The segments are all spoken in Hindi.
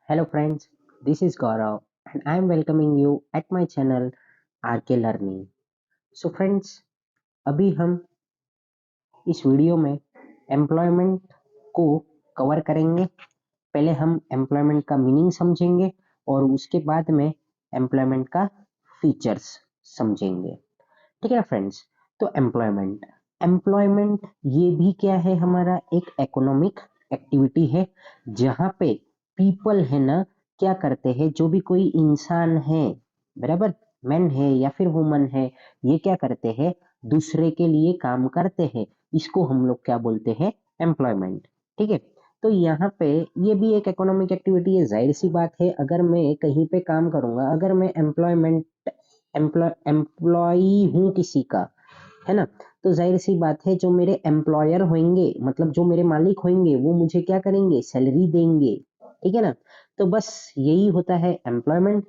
Hello friends, this is Gaurav and I am welcoming you at my channel RK Learning. So friends, अभी हम इस वीडियो में एम्प्लॉयमेंट को कवर करेंगे। पहले हम एम्प्लॉयमेंट का मीनिंग समझेंगे और उसके बाद में एम्प्लॉयमेंट का फीचर्स समझेंगे। ठीक है ना फ्रेंड्स? तो एम्प्लॉयमेंट एम्प्लॉयमेंट ये भी क्या है, हमारा एक इकोनॉमिक एक्टिविटी है जहाँ पे पीपल है ना क्या करते हैं, जो भी कोई इंसान है, बराबर, मैन है या फिर वुमन है, ये क्या करते हैं, दूसरे के लिए काम करते हैं। इसको हम लोग क्या बोलते हैं, एम्प्लॉयमेंट। ठीक है, तो यहाँ पे ये भी एक इकोनॉमिक एक्टिविटी है। जाहिर सी बात है, अगर मैं कहीं पे काम करूंगा, अगर मैं एम्प्लॉई हूँ किसी का, है ना, तो जाहिर सी बात है जो मेरे एम्प्लॉयर होंगे, मतलब जो मेरे मालिक होंगे, वो मुझे क्या करेंगे, सैलरी देंगे। ठीक है ना? तो बस यही होता है एम्प्लॉयमेंट।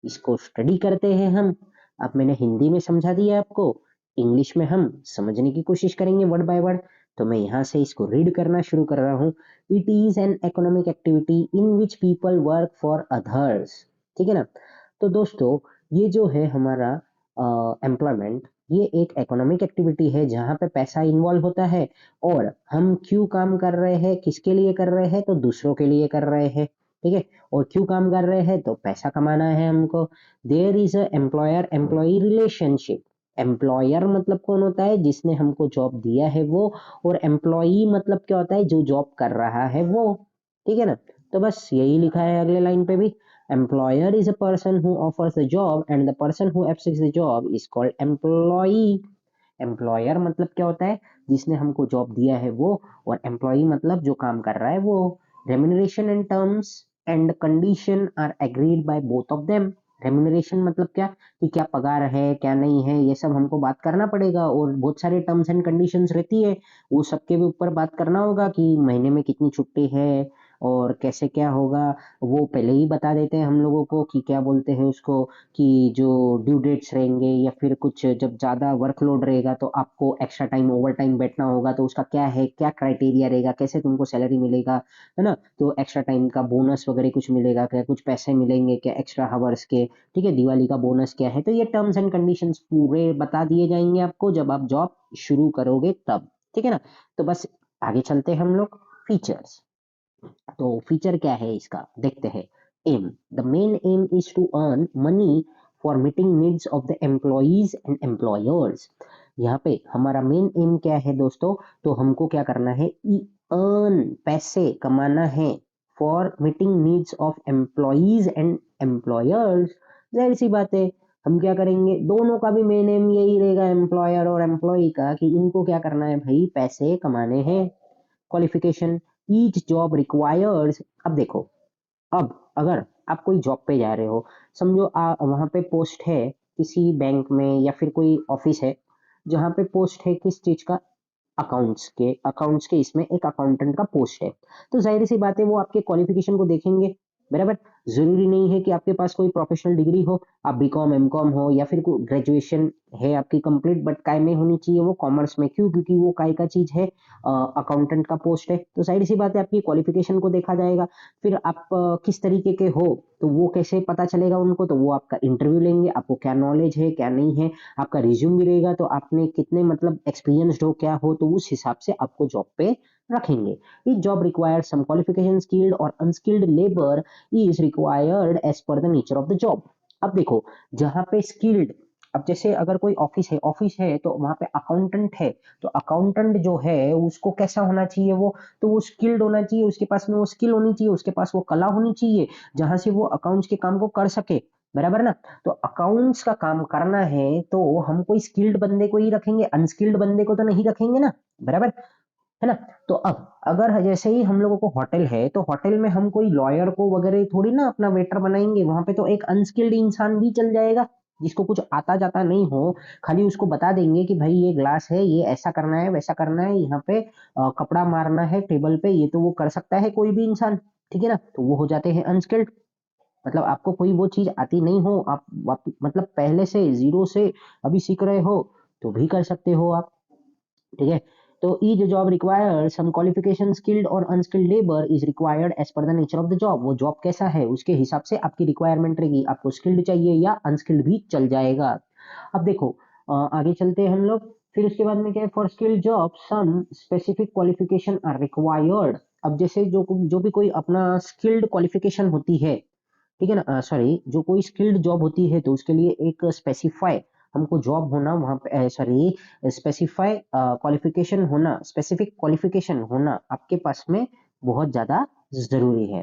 इसको स्टडी करते हैं हम। अब मैंने हिंदी में समझा दिया आपको, इंग्लिश में हम समझने की कोशिश करेंगे वर्ड बाय वर्ड। तो मैं यहाँ से इसको रीड करना शुरू कर रहा हूँ। It is an economic activity in which people work for others. ठीक है ना? तो दोस्तों, ये जो है हमारा एम्प्लॉयमेंट, ये एक इकोनॉमिक एक्टिविटी है जहाँ पे पैसा इन्वॉल्व होता है। और हम क्यों काम कर रहे हैं, किसके लिए कर रहे हैं, तो दूसरों के लिए कर रहे हैं। ठीक है, और क्यों काम कर रहे हैं, तो पैसा कमाना है हमको। There is a employer employee relationship. Employer मतलब कौन होता है, जिसने हमको जॉब दिया है वो। और एम्प्लॉई मतलब क्या होता है, जो जॉब कर रहा है वो। ठीक है ना? तो बस यही लिखा है अगले लाइन पे भी। Employer is a person who offers the job and the person who accepts the job is called employee. Employer मतलब क्या होता है, जिसने हमको जॉब दिया है वो। और एम्प्लॉई मतलब जो काम कर रहा है वो। Remuneration and terms and condition are agreed by both of them. Remuneration मतलब क्या, कि क्या पगार है क्या नहीं है, ये सब हमको बात करना पड़ेगा। और बहुत सारे टर्म्स एंड कंडीशंस रहती है, वो सबके भी ऊपर बात करना होगा कि महीने में कितनी छुट्टी है और कैसे क्या होगा। वो पहले ही बता देते हैं हम लोगों को कि क्या बोलते हैं उसको, कि जो ड्यू डेट्स रहेंगे या फिर कुछ जब ज़्यादा वर्कलोड रहेगा तो आपको एक्स्ट्रा टाइम ओवर टाइम बैठना होगा, तो उसका क्या है, क्या क्राइटेरिया रहेगा, कैसे तुमको सैलरी मिलेगा, है ना। तो एक्स्ट्रा टाइम का बोनस वगैरह कुछ मिलेगा क्या, कुछ पैसे मिलेंगे क्या एक्स्ट्रा हावर्स के। ठीक है, दिवाली का बोनस क्या है, तो ये टर्म्स एंड कंडीशंस पूरे बता दिए जाएंगे आपको जब आप जॉब शुरू करोगे तब। ठीक है ना? तो बस आगे चलते हैं हम लोग। फीचर्स। तो फीचर क्या है इसका, देखते हैं। Aim, the main aim is to earn money for meeting needs of the employees and employers. यहाँ पे हमारा मेन एम क्या है दोस्तों, तो हमको क्या करना है, अर्न, पैसे कमाना है, for meeting needs of employees and employers. जाहिर सी बात है, हम क्या करेंगे, दोनों का भी मेन एम यही रहेगा, एम्प्लॉयर और एम्प्लॉय का, कि इनको क्या करना है भाई, पैसे कमाने हैं। Qualification, each job requires. अब देखो, अब अगर आप कोई जॉब पे जा रहे हो, समझो वहां पे पोस्ट है किसी बैंक में या फिर कोई ऑफिस है जहाँ पे पोस्ट है किस चीज का, अकाउंट्स के इसमें एक अकाउंटेंट का पोस्ट है। तो जाहिर सी बात है वो आपके क्वालिफिकेशन को देखेंगे, बराबर। जरूरी नहीं है कि आपके पास कोई प्रोफेशनल डिग्री हो, आप बीकॉम एमकॉम हो या फिर कोई ग्रेजुएशन है आपकी कंप्लीट, बट काय में होनी चाहिए, वो कॉमर्स में। क्यों? क्योंकि वो काय का चीज है, अकाउंटेंट का पोस्ट है, तो जाहिर सी बात है आपकी क्वालिफिकेशन को देखा जाएगा। फिर आप किस तरीके के हो, तो वो कैसे पता चलेगा उनको, तो वो आपका इंटरव्यू लेंगे, आपको क्या नॉलेज है क्या नहीं है, आपका रिज्यूम भी रहेगा, तो आपने कितने मतलब एक्सपीरियंस्ड हो क्या हो, तो उस हिसाब से आपको जॉब पे रखेंगे। इस job require some qualification, skilled और unskilled labour is required as per the nature of the job. अब देखो, जहाँ पे स्किल्ड, अब जैसे अगर कोई ऑफिस है तो वहां पे अकाउंटेंट है, तो अकाउंटेंट जो है उसको कैसा होना चाहिए वो, तो वो स्किल्ड होना चाहिए, उसके पास में वो स्किल होनी चाहिए, उसके पास वो कला होनी चाहिए जहां से वो अकाउंट्स के काम को कर सके, बराबर ना। तो अकाउंट्स का काम करना है तो हम कोई स्किल्ड बंदे को ही रखेंगे, अनस्किल्ड बंदे को तो नहीं रखेंगे ना, बराबर, है ना। तो अब अगर जैसे ही हम लोगों को होटल है, तो होटल में हम कोई लॉयर को वगैरह थोड़ी ना अपना वेटर बनाएंगे, वहां पे तो एक अनस्किल्ड इंसान भी चल जाएगा, जिसको कुछ आता जाता नहीं हो। खाली उसको बता देंगे कि भाई ये ग्लास है, ये ऐसा करना है वैसा करना है, यहाँ पे कपड़ा मारना है टेबल पे, ये तो वो कर सकता है कोई भी इंसान। ठीक है ना? तो वो हो जाते हैं अनस्किल्ड। मतलब आपको कोई वो चीज आती नहीं हो, आप मतलब पहले से जीरो से अभी सीख रहे हो, तो भी कर सकते हो आप। ठीक है, तो each job require some qualification, skilled और unskilled labour is required as per the nature of the job. वो जॉब कैसा है उसके हिसाब से आपकी रिक्वायरमेंट रहेगी, आपको स्किल्ड चाहिए या अनस्किल्ड भी चल जाएगा। अब देखो आगे चलते हैं हम लोग। फिर उसके बाद में क्या है, for skilled job some specific qualification are required. अब जैसे जो भी कोई अपना स्किल्ड क्वालिफिकेशन होती है, ठीक है ना, सॉरी, जो कोई स्किल्ड जॉब होती है तो उसके लिए एक स्पेसिफाई हमको जॉब होना वहां पे, सॉरी, स्पेसिफाई क्वालिफिकेशन होना, स्पेसिफिक क्वालिफिकेशन होना आपके पास में बहुत ज्यादा जरूरी है।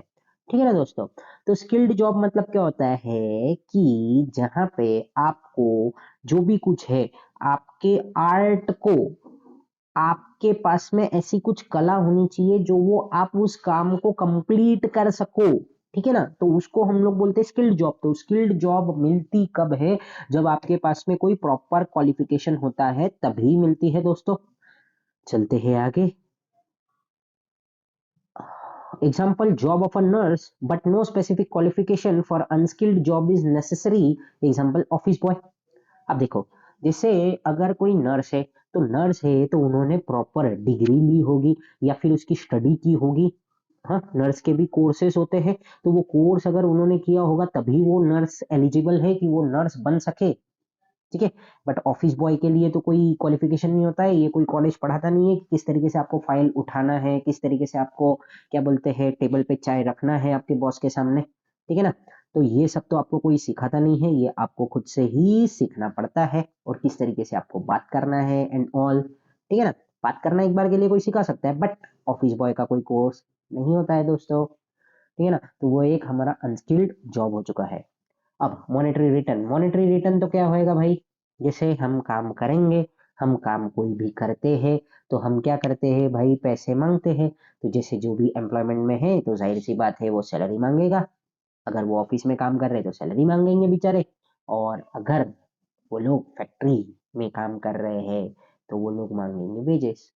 ठीक है ना दोस्तों। तो स्किल्ड जॉब मतलब क्या होता है कि जहां पे आपको जो भी कुछ है, आपके आर्ट को, आपके पास में ऐसी कुछ कला होनी चाहिए जो वो आप उस काम को कंप्लीट कर सको। ठीक है ना, तो उसको हम लोग बोलते हैं स्किल्ड जॉब। तो स्किल्ड जॉब मिलती कब है, जब आपके पास में कोई प्रॉपर क्वालिफिकेशन होता है तभी मिलती है दोस्तों। चलते हैं आगे। Example, job of a nurse but no specific qualification for unskilled job is necessary. Example, office boy. अब देखो, जैसे अगर कोई नर्स है, तो नर्स है तो उन्होंने प्रॉपर डिग्री ली होगी या फिर उसकी स्टडी की होगी। हाँ, नर्स के भी कोर्सेज होते हैं, तो वो कोर्स अगर उन्होंने किया होगा तभी वो नर्स एलिजिबल है कि वो नर्स बन सके। ठीक है। बट ऑफिस बॉय के लिए तो कोई क्वालिफिकेशन नहीं होता है, ये कोई कॉलेज पढ़ाता नहीं है कि किस तरीके से आपको फाइल उठाना है, किस तरीके से आपको क्या बोलते हैं टेबल पे चाय रखना है आपके बॉस के सामने। ठीक है ना, तो ये सब तो आपको कोई सिखाता नहीं है, ये आपको खुद से ही सीखना पड़ता है, और किस तरीके से आपको बात करना है एंड ऑल। ठीक है ना, बात करना एक बार के लिए कोई सिखा सकता है, बट ऑफिस बॉय का कोई कोर्स नहीं होता है दोस्तों। ठीक है ना, तो वो एक हमारा अनस्किल्ड जॉब हो चुका है। अब मॉनेटरी रिटर्न, मॉनेटरी रिटर्न तो क्या होएगा भाई, जैसे हम काम करेंगे, हम काम कोई भी करते हैं तो हम क्या करते हैं भाई, पैसे मांगते हैं। तो जैसे जो भी एम्प्लॉयमेंट में है तो जाहिर सी बात है वो सैलरी मांगेगा। अगर वो ऑफिस में काम कर रहे हैं तो सैलरी मांगेंगे बेचारे, और अगर वो लोग फैक्ट्री में काम कर रहे हैं तो वो लोग मांगेंगे वेजेस।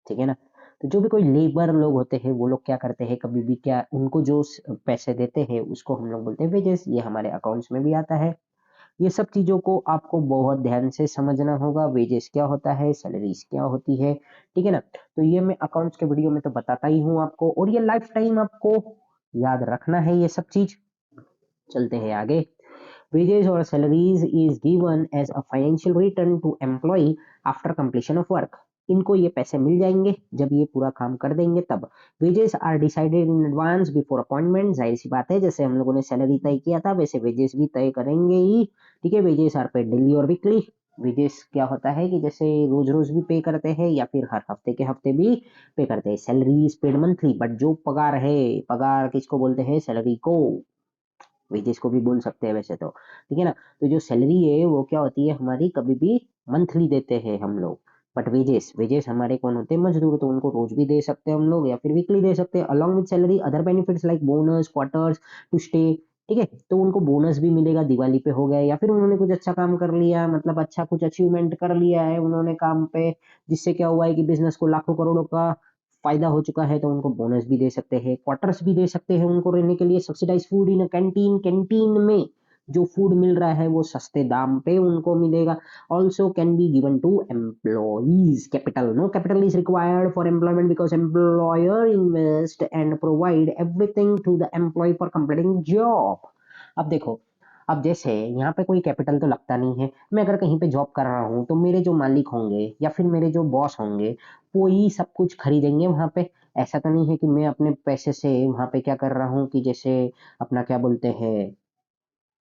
ठीक है ना, तो जो भी कोई लेबर लोग होते हैं वो लोग क्या करते हैं, कभी भी क्या उनको जो पैसे देते हैं उसको हम लोग बोलते हैं वेजेस, ये हमारे अकाउंट्स में भी आता है। ये सब चीजों को आपको बहुत ध्यान से समझना होगा, वेजेस क्या होता है, सैलरीज क्या होती है। ठीक है ना, तो ये मैं अकाउंट्स के वीडियो में तो बताता ही हूँ आपको, और ये लाइफ टाइम आपको याद रखना है ये सब चीज। चलते हैं आगे। वेजेस और salaries is given as a financial return to employ after completion of work. इनको ये पैसे मिल जाएंगे जब ये पूरा काम कर देंगे तब। Wages are decided in advance before appointment. जाहिर सी बात है, जैसे हम लोगों ने सैलरी तय किया था वैसे वेजेस भी तय करेंगे ही। ठीक है, वेजेस आर पेड डेली और वीकली। वेजेस क्या होता है कि जैसे रोज रोज भी पे करते हैं या फिर हर हफ्ते के हफ्ते भी पे करते हैं। Salary is paid monthly, but जो पगार है, पगार किसको बोलते हैं, सैलरी को। वेजेस को भी बोल सकते हैं वैसे तो। ठीक है ना, तो जो सैलरी है वो क्या होती है हमारी, कभी भी मंथली देते हैं हम लोग। बट वेजेस, वेजेस हमारे कौन होते हैं, मजदूर, तो उनको रोज भी दे सकते हैं हम लोग या फिर वीकली दे सकते हैं। Along with salary other benefits like bonus, quarters, to stay. ठीक है, तो उनको बोनस भी मिलेगा, दिवाली पे हो गया या फिर उन्होंने कुछ अच्छा काम कर लिया, मतलब अच्छा कुछ अचीवमेंट कर लिया है उन्होंने काम पे, जिससे क्या हुआ है कि बिजनेस को लाखों करोड़ों का फायदा हो चुका है, तो उनको बोनस भी दे सकते हैं, क्वार्टर्स भी दे सकते हैं उनको रहने के लिए, subsidise food in canteen, canteen में जो फूड मिल रहा है वो सस्ते दाम पे उनको मिलेगा। Also can be given to employees. Capital, no capital is required for employment because employer invest and provide everything to the employ for completing job. अब देखो, अब जैसे यहाँ पे कोई कैपिटल तो लगता नहीं है, मैं अगर कहीं पे जॉब कर रहा हूँ तो मेरे जो मालिक होंगे या फिर मेरे जो बॉस होंगे वो ही सब कुछ खरीदेंगे वहां पे। ऐसा तो नहीं है कि मैं अपने पैसे से वहां पे क्या कर रहा हूँ कि जैसे अपना क्या बोलते हैं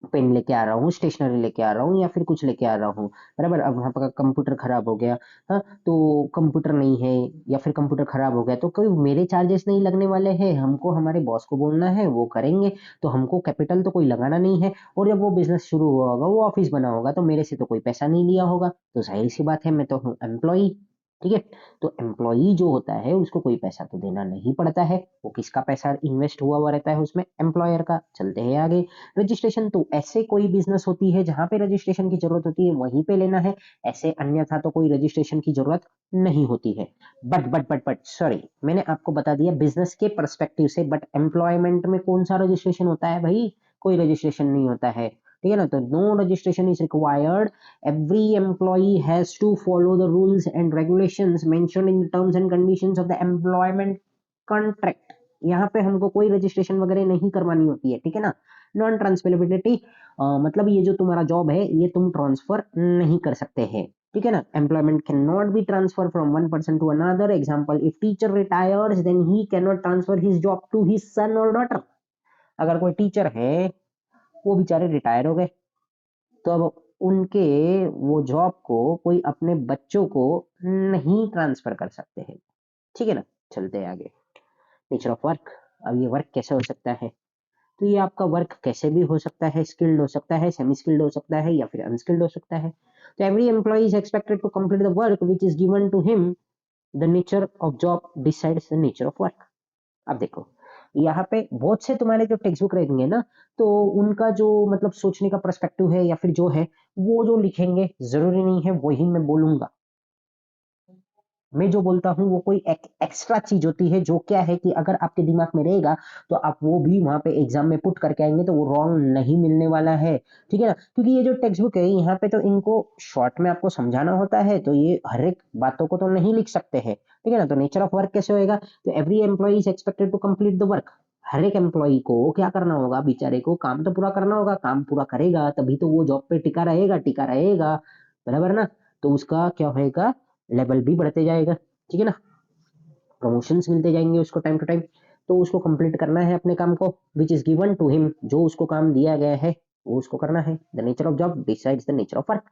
पेन लेके आ रहा हूँ, स्टेशनरी लेके आ रहा हूँ या फिर कुछ लेके आ रहा हूँ, बराबर। अब वहां पर कंप्यूटर खराब हो गया, हाँ, तो कंप्यूटर नहीं है या फिर कंप्यूटर खराब हो गया तो कोई मेरे चार्जेस नहीं लगने वाले हैं, हमको हमारे बॉस को बोलना है वो करेंगे। तो हमको कैपिटल तो कोई लगाना नहीं है, और जब वो बिजनेस शुरू हुआ होगा, वो ऑफिस बना होगा, तो मेरे से तो कोई पैसा नहीं लिया होगा, तो जाहिर सी बात है मैं तो हूँ एम्प्लॉई। ठीक है, तो एम्प्लॉई जो होता है उसको कोई पैसा तो देना नहीं पड़ता है, वो किसका पैसा इन्वेस्ट हुआ हुआ रहता है उसमें, एम्प्लॉयर का। चलते हैं आगे। रजिस्ट्रेशन, तो ऐसे कोई बिजनेस होती है जहां पे रजिस्ट्रेशन की जरूरत होती है वहीं पे लेना है, ऐसे अन्यथा तो कोई रजिस्ट्रेशन की जरूरत नहीं होती है। बट सॉरी, मैंने आपको बता दिया बिजनेस के परस्पेक्टिव से, बट एम्प्लॉयमेंट में कौन सा रजिस्ट्रेशन होता है भाई, कोई रजिस्ट्रेशन नहीं होता है। ठीक है ना। तो no registration is required, every employee has to follow the rules and regulations mentioned in the terms and conditions of the employment contract. यहाँ पे हमको कोई रजिस्ट्रेशन वगैरह नहीं करवानी होती है, ठीक है ना। नॉन ट्रांसफरेबिलिटी, मतलब ये जो तुम्हारा जॉब है ये तुम ट्रांसफर नहीं कर सकते हैं, ठीक है ना। Employment can not be transfer from one person to another. Example, if teacher retires then he can not transfer his job to his son और डॉटर। अगर कोई टीचर है, वो बेचारे रिटायर हो गए, तो अब उनके वो जॉब को कोई अपने बच्चों को नहीं ट्रांसफर कर सकते हैं, ठीक है ना। चलते हैं आगे। Nature of work. अब ये वर्क कैसे हो सकता है, तो ये आपका वर्क कैसे भी हो सकता है, स्किल्ड हो सकता है, सेमी स्किल्ड हो सकता है, या फिर अनस्किल्ड हो सकता है। तो every employ is expected to complete the work which is given to him. The nature of job decides the nature of work. अब देखो, यहाँ पे बहुत से तुम्हारे जो टेक्स्ट बुक रहेंगे ना, तो उनका जो मतलब सोचने का पर्सपेक्टिव है या फिर जो है, वो जो लिखेंगे जरूरी नहीं है वही मैं बोलूंगा। मैं जो बोलता हूँ वो कोई एक्स्ट्रा चीज होती है, जो क्या है कि अगर आपके दिमाग में रहेगा तो आप वो भी वहां पे एग्जाम में पुट करके आएंगे तो वो रॉन्ग नहीं मिलने वाला है, ठीक है ना। क्योंकि ये जो टेक्स्ट बुक है यहाँ पे तो इनको शॉर्ट में आपको समझाना होता है, तो ये हर एक बातों को तो नहीं लिख सकते हैं, ठीक है ना। तो नेचर ऑफ वर्क कैसे होएगा, तो every employ is expected to complete the work. हर एक एम्प्लॉय को क्या करना होगा, बेचारे को काम तो पूरा करना होगा, काम पूरा करेगा तभी तो वो जॉब पे टिका रहेगा, बराबर ना। तो उसका क्या होएगा, लेवल भी बढ़ते जाएगा, ठीक है ना। प्रमोशंस मिलते जाएंगे उसको टाइम टू टाइम। तो उसको कंप्लीट करना है अपने काम को, which is given to him, जो उसको काम दिया गया है वो उसको करना है। The nature of job decides the nature of work.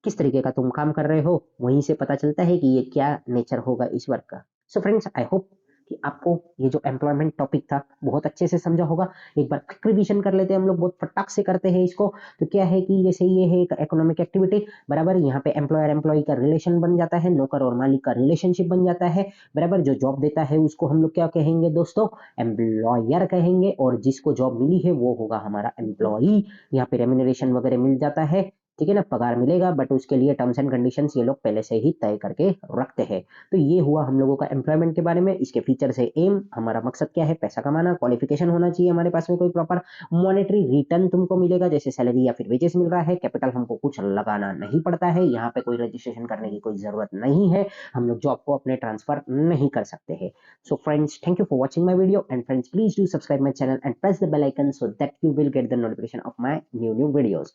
किस तरीके का तुम काम कर रहे हो, वहीं से पता चलता है कि ये क्या नेचर होगा इस वर्क का। सो फ्रेंड्स, आई होप कि आपको ये जो एम्प्लॉयमेंट टॉपिक था बहुत अच्छे से समझा होगा। एक बार क्विक रिवीजन कर लेते हैं हम लोग, बहुत फटाक से करते हैं इसको। तो क्या है कि जैसे ये है एक इकोनॉमिक एक्टिविटी, बराबर। यहाँ पे एम्प्लॉयर एम्प्लॉय का रिलेशन बन जाता है, नौकर और मालिक का रिलेशनशिप बन जाता है, बराबर। जो जॉब देता है उसको हम लोग क्या कहेंगे दोस्तों, एम्प्लॉयर कहेंगे, और जिसको जॉब मिली है वो होगा हमारा एम्प्लॉई। यहाँ पे रेम्यूनरेशन वगैरह मिल जाता है, ठीक है ना, पगार मिलेगा, बट उसके लिए टर्म्स एंड कंडीशंस ये लोग पहले से ही तय करके रखते हैं। तो ये हुआ हम लोगों का एम्प्लॉयमेंट के बारे में। इसके फीचर है, एम, हमारा मकसद क्या है, पैसा कमाना, क्वालिफिकेशन होना चाहिए हमारे पास में कोई प्रॉपर, मॉनेटरी रिटर्न तुमको मिलेगा जैसे सैलरी या फिर वेजेस मिल रहा है, कैपिटल हमको कुछ लगाना नहीं पड़ता है, यहाँ पे कोई रजिस्ट्रेशन करने की कोई जरूरत नहीं है, हम लोग जॉब को अपने ट्रांसफर नहीं कर सकते हैं। So friends, thank you for watching my video, and friends please do subscribe my channel and press the bell icon so that you will get the notification of my new videos.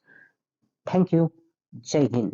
Thank you. जय हिंद।